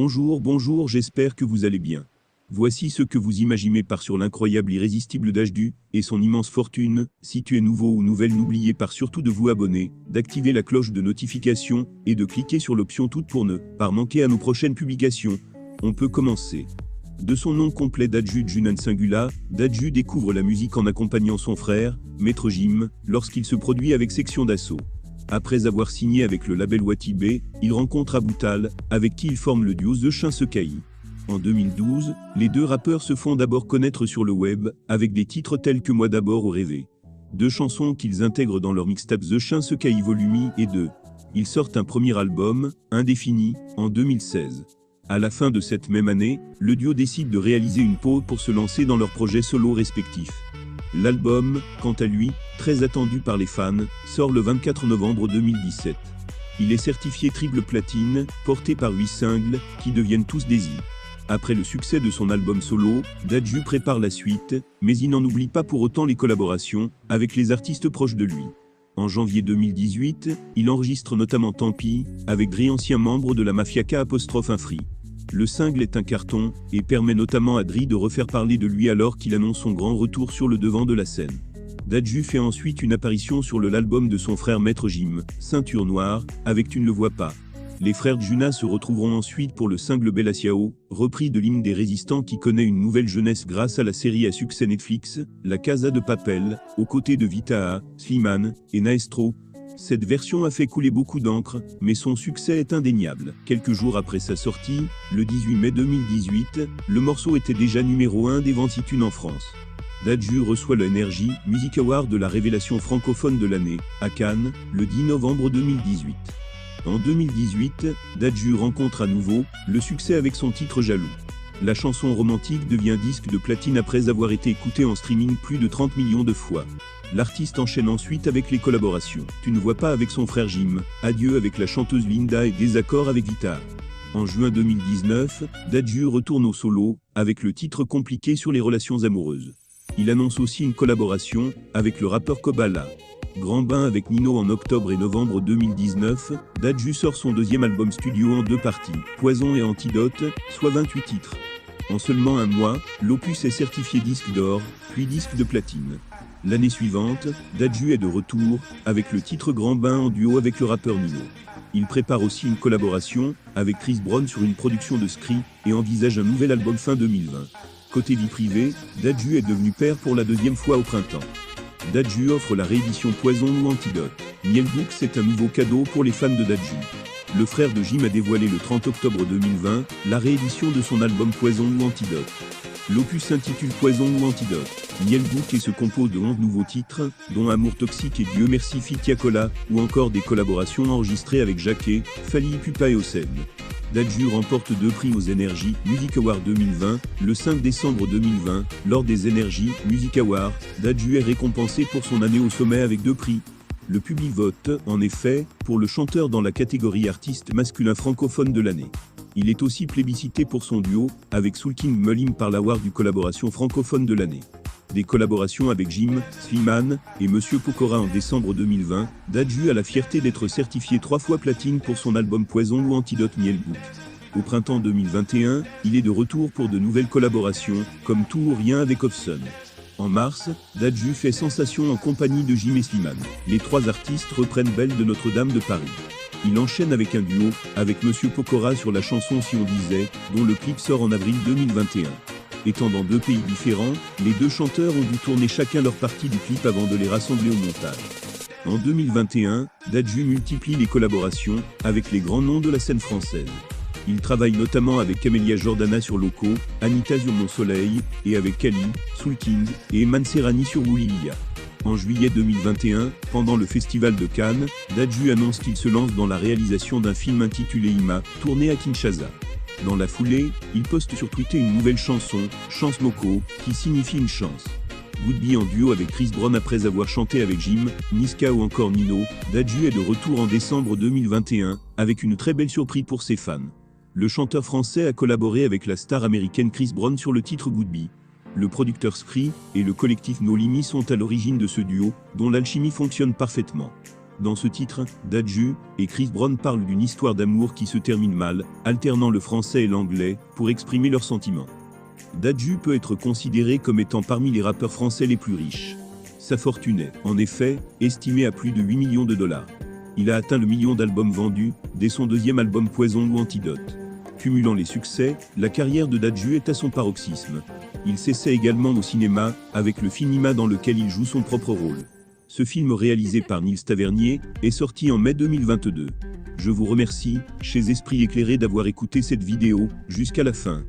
Bonjour, j'espère que vous allez bien. Voici ce que vous imaginez par sur l'incroyable irrésistible Dajdu et son immense fortune. Si tu es nouveau ou nouvelle, n'oubliez pas surtout de vous abonner, d'activer la cloche de notification et de cliquer sur l'option toute pour ne pas manquer à nos prochaines publications. On peut commencer. De son nom complet Dajdu Junan Singula, Dajdu découvre la musique en accompagnant son frère, Maître Jim, lorsqu'il se produit avec Section d'Assaut. Après avoir signé avec le label Watibé, il rencontre Aboutal, avec qui il forme le duo The Chinsekai. En 2012, les deux rappeurs se font d'abord connaître sur le web, avec des titres tels que Moi d'abord ou Rêver. Deux chansons qu'ils intègrent dans leur mixtape The Chinsekai Volume 1 et 2. Ils sortent un premier album, Indéfini, en 2016. À la fin de cette même année, le duo décide de réaliser une pause pour se lancer dans leurs projets solo respectifs. L'album, quant à lui, très attendu par les fans, sort le 24 novembre 2017. Il est certifié triple platine, porté par 8 singles, qui deviennent tous des hits. Après le succès de son album solo, Dajdu prépare la suite, mais il n'en oublie pas pour autant les collaborations avec les artistes proches de lui. En janvier 2018, il enregistre notamment Tant pis, avec Dre, ancien membre de la Mafia K'1 Free. Le single est un carton, et permet notamment à Dre de refaire parler de lui alors qu'il annonce son grand retour sur le devant de la scène. Dajdu fait ensuite une apparition sur l'album de son frère Maître Jim, Ceinture Noire, avec Tu ne le vois pas. Les frères Juna se retrouveront ensuite pour le single Bella Ciao, repris de l'hymne des résistants qui connaît une nouvelle jeunesse grâce à la série à succès Netflix, La Casa de Papel, aux côtés de Vita'a, Slimane et Maestro. Cette version a fait couler beaucoup d'encre, mais son succès est indéniable. Quelques jours après sa sortie, le 18 mai 2018, le morceau était déjà numéro 1 des ventes iTunes en France. Dajdu reçoit le Energy Music Award de la révélation francophone de l'année, à Cannes, le 10 novembre 2018. En 2018, Dajdu rencontre à nouveau le succès avec son titre Jaloux. La chanson romantique devient disque de platine après avoir été écoutée en streaming plus de 30 millions de fois. L'artiste enchaîne ensuite avec les collaborations. Tu ne vois pas avec son frère Jim, Adieu avec la chanteuse Linda et Désaccord avec Vita'a. En juin 2019, Dajdu retourne au solo, avec le titre Compliqué sur les relations amoureuses. Il annonce aussi une collaboration avec le rappeur Kobala. Grand bain avec Nino en octobre et novembre 2019, Dajdu sort son deuxième album studio en 2 parties, Poison et Antidote, soit 28 titres. En seulement un mois, l'opus est certifié disque d'or, puis disque de platine. L'année suivante, Dajdu est de retour, avec le titre Grand bain en duo avec le rappeur Nino. Il prépare aussi une collaboration avec Chris Brown sur une production de Scree et envisage un nouvel album fin 2020. Côté vie privée, Dajdu est devenu père pour la 2e fois au printemps. Dajdu offre la réédition Poison ou Antidote. Miel Books est un nouveau cadeau pour les fans de Dajdu. Le frère de Jim a dévoilé le 30 octobre 2020 la réédition de son album Poison ou Antidote. L'opus s'intitule Poison ou Antidote. Miel Book et se compose de 11 nouveaux titres, dont Amour Toxique et Dieu Merci Fitiakola, ou encore des collaborations enregistrées avec Jacquet, Fally Ipupa et Ocen. Dajdu remporte 2 prix aux Energy Music Awards 2020, le 5 décembre 2020, lors des Energy Music Awards, Dajdu est récompensé pour son année au sommet avec 2 prix. Le public vote, en effet, pour le chanteur dans la catégorie artiste masculin francophone de l'année. Il est aussi plébiscité pour son duo, avec Soul King Mulim par l'award du collaboration francophone de l'année. Des collaborations avec Jim, Slimane et Monsieur Pokora en décembre 2020, Dajdu a la fierté d'être certifié 3 fois platine pour son album Poison ou Antidote Miel Book. Au printemps 2021, il est de retour pour de nouvelles collaborations, comme Tout ou Rien avec Ofson. En mars, Dajdu fait sensation en compagnie de Jim et Slimane. Les 3 artistes reprennent Belle de Notre-Dame de Paris. Il enchaîne avec un duo, avec Monsieur Pokora sur la chanson Si on disait, dont le clip sort en avril 2021. Étant dans 2 pays différents, les 2 chanteurs ont dû tourner chacun leur partie du clip avant de les rassembler au montage. En 2021, Dajdu multiplie les collaborations avec les grands noms de la scène française. Il travaille notamment avec Camélia Jordana sur Loco, Anita sur Mon Soleil, et avec Kali, Soul King et Eman Serrani sur Wulilia. En juillet 2021, pendant le festival de Cannes, Dajdu annonce qu'il se lance dans la réalisation d'un film intitulé Ima, tourné à Kinshasa. Dans la foulée, il poste sur Twitter une nouvelle chanson, Chance Moko, qui signifie une chance. Woodby en duo avec Chris Brown après avoir chanté avec Jim, Niska ou encore Nino, Dajdu est de retour en décembre 2021, avec une très belle surprise pour ses fans. Le chanteur français a collaboré avec la star américaine Chris Brown sur le titre Woodby. Le producteur Scree et le collectif No Limits sont à l'origine de ce duo, dont l'alchimie fonctionne parfaitement. Dans ce titre, Dadju et Chris Brown parlent d'une histoire d'amour qui se termine mal, alternant le français et l'anglais, pour exprimer leurs sentiments. Dadju peut être considéré comme étant parmi les rappeurs français les plus riches. Sa fortune est, en effet, estimée à plus de 8 millions de dollars. Il a atteint le million d'albums vendus, dès son deuxième album Poison ou Antidote. Cumulant les succès, la carrière de Dadju est à son paroxysme. Il s'essaie également au cinéma, avec le film Ima dans lequel il joue son propre rôle. Ce film réalisé par Nils Tavernier est sorti en mai 2022. Je vous remercie, chers esprits éclairés, d'avoir écouté cette vidéo jusqu'à la fin.